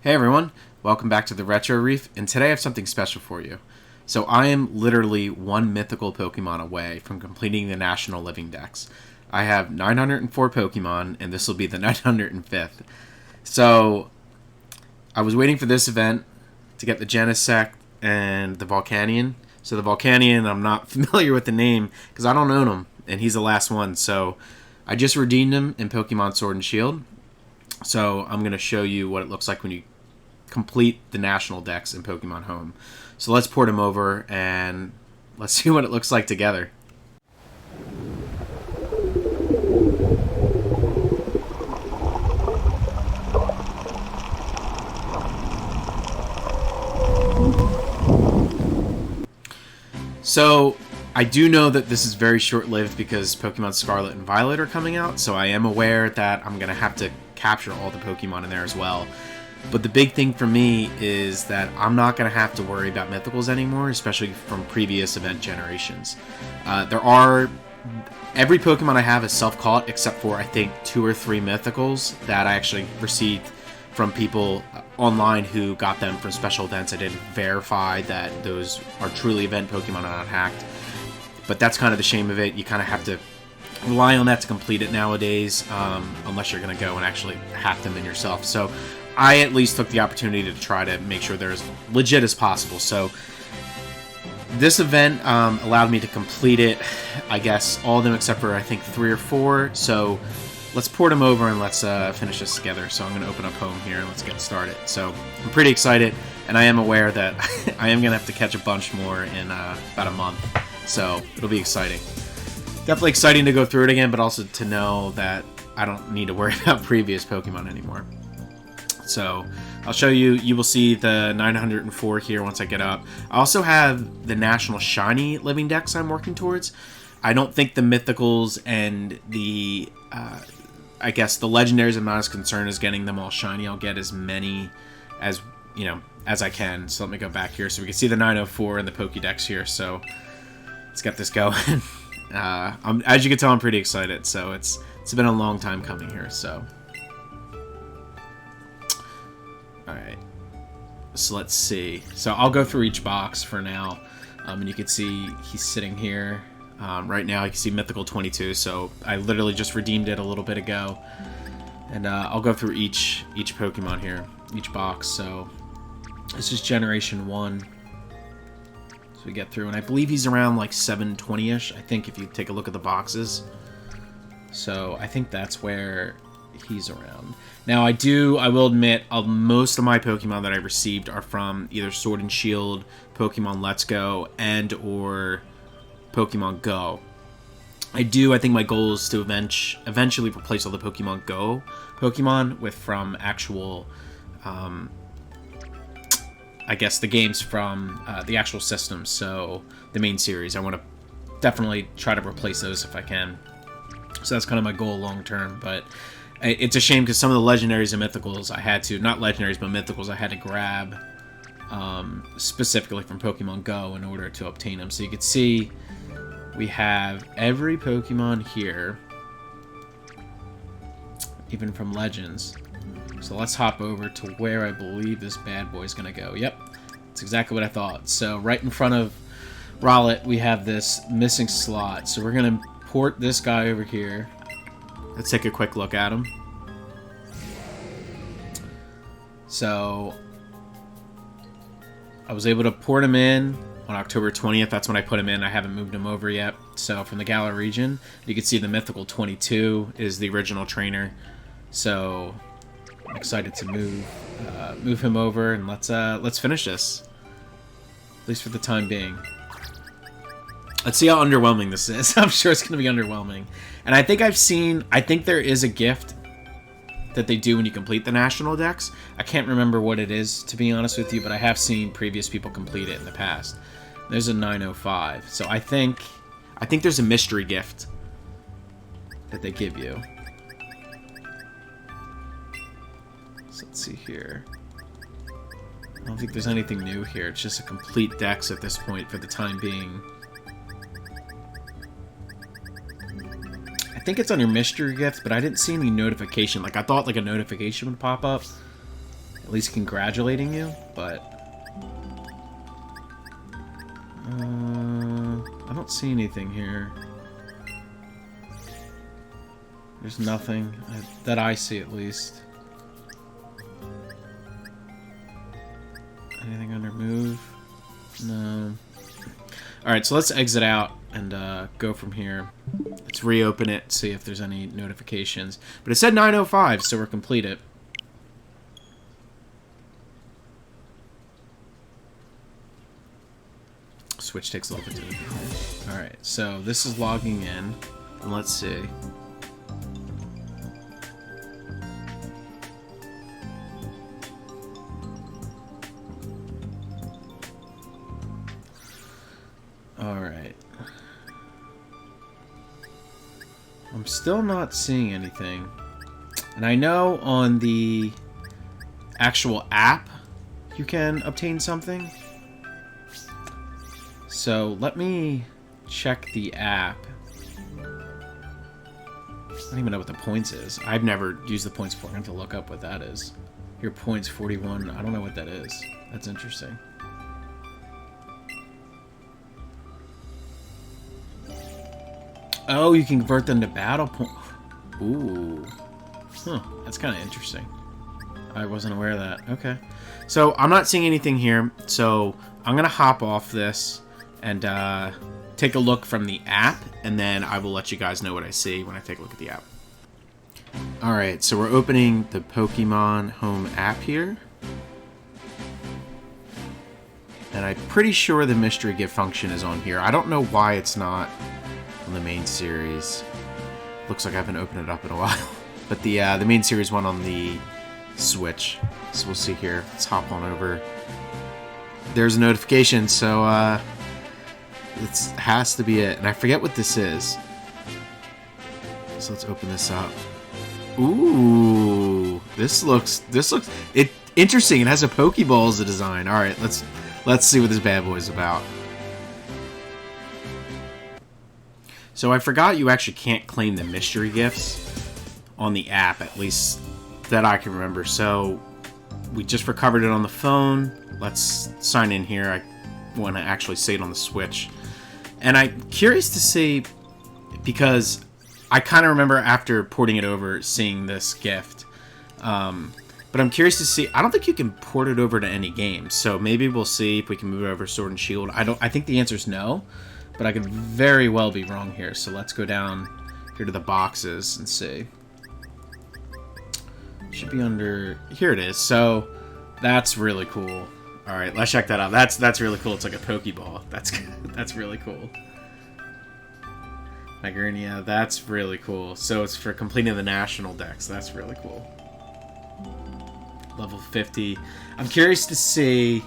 Hey everyone, welcome back to the Retro Reef, and today I have something special for you. So I am literally one mythical Pokemon away from completing the National Living Dex. I have 904 Pokemon, and this will be the 905th. So I was waiting for this event to get the Genesect and the Volcanion. So the Volcanion, I'm not familiar with the name because I don't own him, and he's the last one. So I just redeemed him in Pokemon Sword and Shield. So I'm going to show you what it looks like when you complete the National Dex in Pokemon Home. So let's port him over and let's see what it looks like together. So I do know that this is very short-lived because Pokemon Scarlet and Violet are coming out, so I am aware that I'm going to have to capture all the Pokemon in there as well. But the big thing for me is that I'm not going to have to worry about mythicals anymore, especially from previous event generations. Every Pokemon I have is self-caught except for, I think, 2 or 3 mythicals that I actually received from people online who got them from special events. I didn't verify that those are truly event Pokemon and not hacked. But that's kind of the shame of it. You kind of have to rely on that to complete it nowadays, unless you're going to go and actually hack them in yourself. So I at least took the opportunity to try to make sure they're as legit as possible. So this event allowed me to complete it, I guess, all of them except for, I think, 3 or 4. So let's port them over and let's finish this together. So I'm going to open up Home here and let's get started. So I'm pretty excited, and I am aware that I am going to have to catch a bunch more in about a month. So it'll be exciting. Definitely exciting to go through it again, but also to know that I don't need to worry about previous Pokemon anymore. So I'll show you. You will see the 904 here once I get up. I also have the National Shiny Living Dex I'm working towards. I don't think the Mythicals and the, I guess the Legendaries, I'm not as concerned as getting them all shiny. I'll get as many as, as I can. So let me go back here so we can see the 904 and the Pokedex here. So let's get this going. As you can tell, I'm pretty excited. So it's been a long time coming here. So all right. So let's see. So I'll go through each box for now, and you can see he's sitting here right now. You can see Mythical 22. So I literally just redeemed it a little bit ago, and I'll go through each Pokemon here, each box. So this is Generation 1. So we get through, and I believe he's around like 720-ish, I think, if you take a look at the boxes. So I think that's where he's around. Now, I will admit, most of my Pokemon that I received are from either Sword and Shield, Pokemon Let's Go, and or Pokemon Go. I think my goal is to eventually replace all the Pokemon Go Pokemon with from actual, I guess, the games from the actual system, so the main series. I want to definitely try to replace those if I can. So that's kind of my goal long term, but it's a shame because some of the Legendaries and Mythicals I had to, not Legendaries, but Mythicals I had to grab specifically from Pokemon Go in order to obtain them. So you can see we have every Pokemon here, even from Legends. So let's hop over to where I believe this bad boy is going to go. Yep, that's exactly what I thought. So right in front of Rowlet, we have this missing slot. So we're going to port this guy over here. Let's take a quick look at him. So I was able to port him in on October 20th. That's when I put him in. I haven't moved him over yet. So from the Galar region, you can see the Mythical 22 is the original trainer. So I'm excited to move him over, and let's finish this, at least for the time being. Let's see how underwhelming this is. I'm sure it's going to be underwhelming. And I think there is a gift that they do when you complete the National Dex. I can't remember what it is, to be honest with you, but I have seen previous people complete it in the past. There's a 905. So I think there's a mystery gift that they give you. So let's see here. I don't think there's anything new here. It's just a complete Dex at this point for the time being. I think it's on your mystery gift, but I didn't see any notification. Like, I thought like a notification would pop up. at least congratulating you, but I don't see anything here. There's nothing that I see, at least. Anything under move? No. Alright, so let's exit out and go from here. Let's reopen it, see if there's any notifications. But it said 9:05, so we're completed. Switch takes a little bit to do. Alright, so this is logging in. And let's see. Alright. I'm still not seeing anything. And I know on the actual app you can obtain something. So let me check the app. I don't even know what the points is. I've never used the points before. I'm going to look up what that is. Your points 41. I don't know what that is. That's interesting. Oh, you can convert them to battle points. Ooh. Huh. That's kind of interesting. I wasn't aware of that. Okay. So, I'm not seeing anything here. So, I'm going to hop off this and take a look from the app. And then I will let you guys know what I see when I take a look at the app. Alright, so we're opening the Pokemon Home app here. And I'm pretty sure the mystery gift function is on here. I don't know why it's not on the main series. Looks like I haven't opened it up in a while. But the main series one on the Switch. So we'll see here. Let's hop on over. There's a notification, so it has to be it. And I forget what this is. So let's open this up. Ooh, this looks interesting. It has a Pokeball as a design. All right, let's see what this bad boy is about. So I forgot you actually can't claim the mystery gifts on the app, at least that I can remember. So we just recovered it on the phone. Let's sign in here. I want to actually see it on the Switch. And I'm curious to see, because I kind of remember after porting it over seeing this gift. But I'm curious to see. I don't think you can port it over to any game. So maybe we'll see if we can move it over Sword and Shield. I think the answer is no. But I could very well be wrong here. So let's go down here to the boxes and see. Should be under... Here it is. So that's really cool. All right, let's check that out. That's really cool. It's like a Pokeball. That's really cool. Magarinia, that's really cool. So it's for completing the National Dex. That's really cool. Level 50. I'm curious to see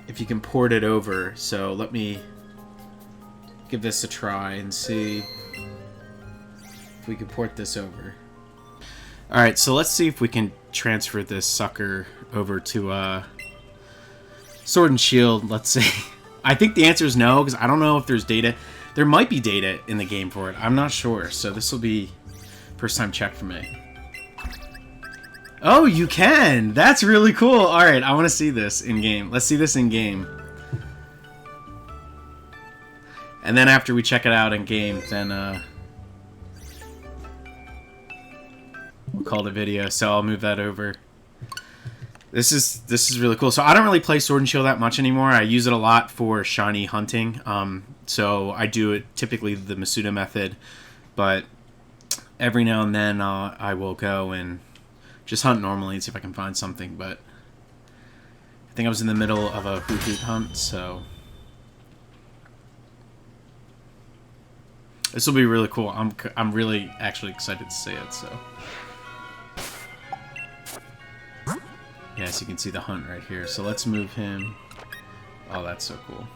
if you can port it over. So let me give this a try and see if we can port this over. Alright, so let's see if we can transfer this sucker over to Sword and Shield. Let's see. I think the answer is no, because I don't know if there's data. There might be data in the game for it. I'm not sure, so this will be first time check for me. Oh, you can! That's really cool! Alright, I want to see this in-game. Let's see this in-game. And then after we check it out in-game, then we'll call the video, so I'll move that over. This is really cool. So I don't really play Sword and Shield that much anymore. I use it a lot for shiny hunting. So I do it typically the Masuda method, but every now and then I will go and just hunt normally and see if I can find something. But I think I was in the middle of a Hoot hunt, so this will be really cool. I'm really actually excited to see it. So. Yes, you can see the hunt right here. So let's move him. Oh, that's so cool.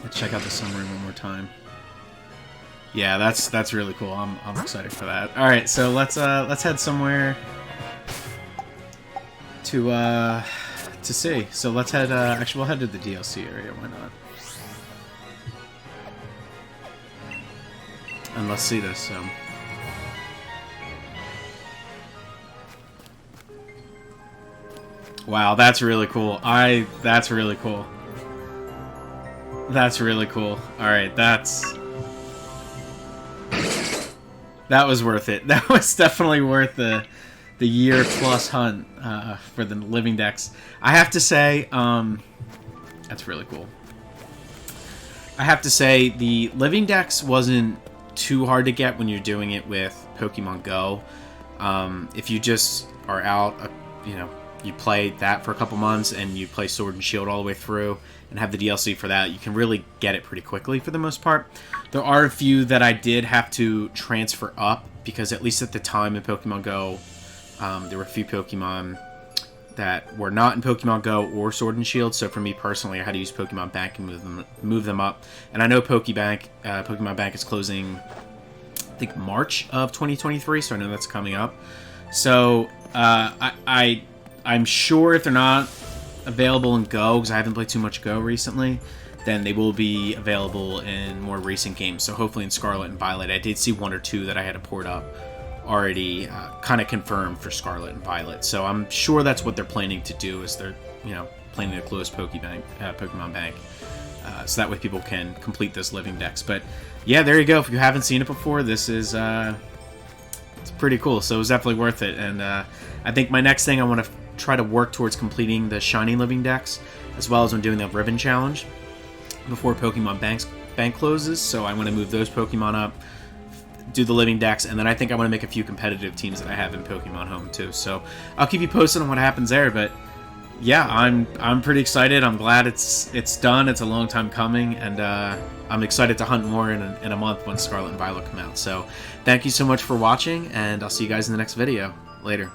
Let's check out the summary one more time. Yeah, that's really cool. I'm excited for that. All right, so let's head somewhere to to see. So let's head, actually we'll head to the DLC area, why not? And let's see this, so. Wow, that's really cool. That's really cool. That's really cool. Alright, that was worth it. That was definitely worth the year-plus hunt for the Living Dex. I have to say, that's really cool. I have to say, the Living Dex wasn't too hard to get when you're doing it with Pokemon Go. If you just are out, you know, you play that for a couple months and you play Sword and Shield all the way through and have the DLC for that, you can really get it pretty quickly for the most part. There are a few that I did have to transfer up because at least at the time in Pokemon Go, there were a few Pokemon that were not in Pokemon Go or Sword and Shield. So for me personally, I had to use Pokemon Bank and move them up. And I know Pokemon Bank is closing, I think, March of 2023. So I know that's coming up. So I'm sure if they're not available in Go, because I haven't played too much Go recently, then they will be available in more recent games. So hopefully in Scarlet and Violet. I did see one or two that I had to port up already kind of confirmed for Scarlet and Violet. So I'm sure that's what they're planning to do, is they're, you know, planning to close Pokemon Bank. So that way people can complete this Living Dex. But yeah, there you go. If you haven't seen it before, this is it's pretty cool. So it was definitely worth it. And I think my next thing, I want to try to work towards completing the Shiny Living Dex, as well as I'm doing the Ribbon Challenge before Pokemon Bank closes. So I want to move those Pokemon up, do the Living Dex, and then I think I want to make a few competitive teams that I have in Pokemon Home too. So I'll keep you posted on what happens there. But yeah, I'm pretty excited. I'm glad it's done. It's a long time coming, and I'm excited to hunt more in a month when Scarlet and Violet come out. So thank you so much for watching, and I'll see you guys in the next video. Later.